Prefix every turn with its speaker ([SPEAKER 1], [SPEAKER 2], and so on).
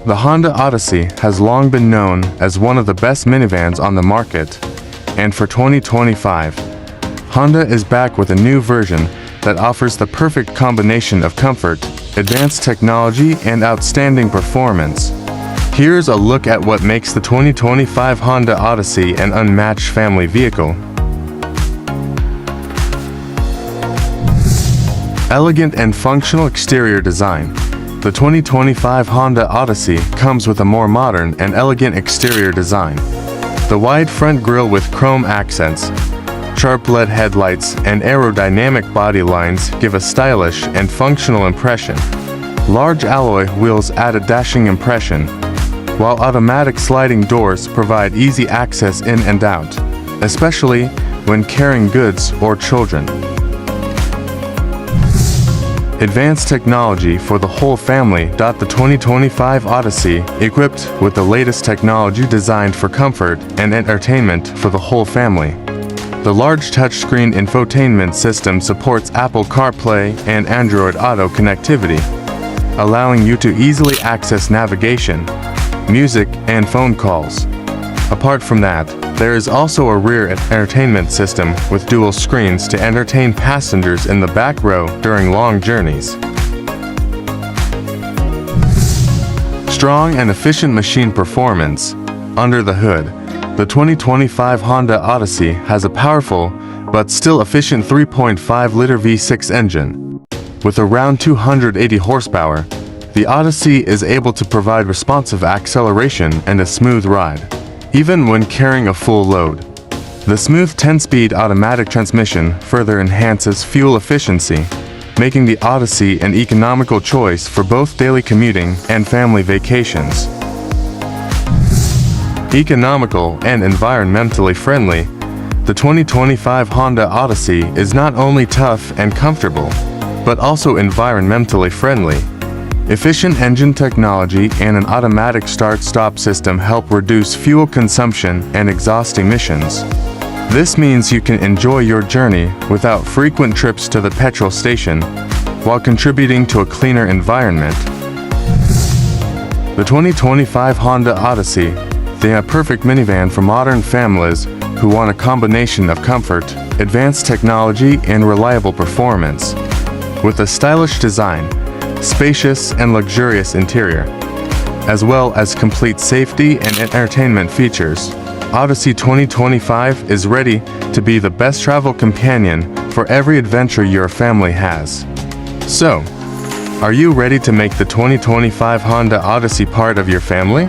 [SPEAKER 1] The Honda Odyssey has long been known as one of the best minivans on the market, and for 2025, Honda is back with a new version that offers the perfect combination of comfort, advanced technology, and outstanding performance. Here's a look at what makes the 2025 Honda Odyssey an unmatched family vehicle. Elegant and functional exterior design. The 2025 Honda Odyssey comes with a more modern and elegant exterior design. The wide front grille with chrome accents, sharp LED headlights, and aerodynamic body lines give a stylish and functional impression. Large alloy wheels add a dashing impression, while automatic sliding doors provide easy access in and out, especially when carrying goods or children. Advanced technology for the whole family. The 2025 Odyssey, equipped with the latest technology designed for comfort and entertainment for the whole family. The large touchscreen infotainment system supports Apple CarPlay and Android Auto connectivity, allowing you to easily access navigation, music, and phone calls. Apart from that, there is also a rear entertainment system with dual screens to entertain passengers in the back row during long journeys. Strong and efficient machine performance. Under the hood, the 2025 Honda Odyssey has a powerful but still efficient 3.5-liter V6 engine. With around 280 horsepower, the Odyssey is able to provide responsive acceleration and a smooth ride, even when carrying a full load. The smooth 10-speed automatic transmission further enhances fuel efficiency, making the Odyssey an economical choice for both daily commuting and family vacations. Economical and environmentally friendly, the 2025 Honda Odyssey is not only tough and comfortable, but also environmentally friendly. Efficient engine technology and an automatic start-stop system help reduce fuel consumption and exhaust emissions. This means you can enjoy your journey without frequent trips to the petrol station, while contributing to a cleaner environment. The 2025 Honda Odyssey, the perfect minivan for modern families who want a combination of comfort, advanced technology, and reliable performance. With a stylish design, spacious and luxurious interior, as well as complete safety and entertainment features, Odyssey 2025 is ready to be the best travel companion for every adventure your family has. So, are you ready to make the 2025 Honda Odyssey part of your family?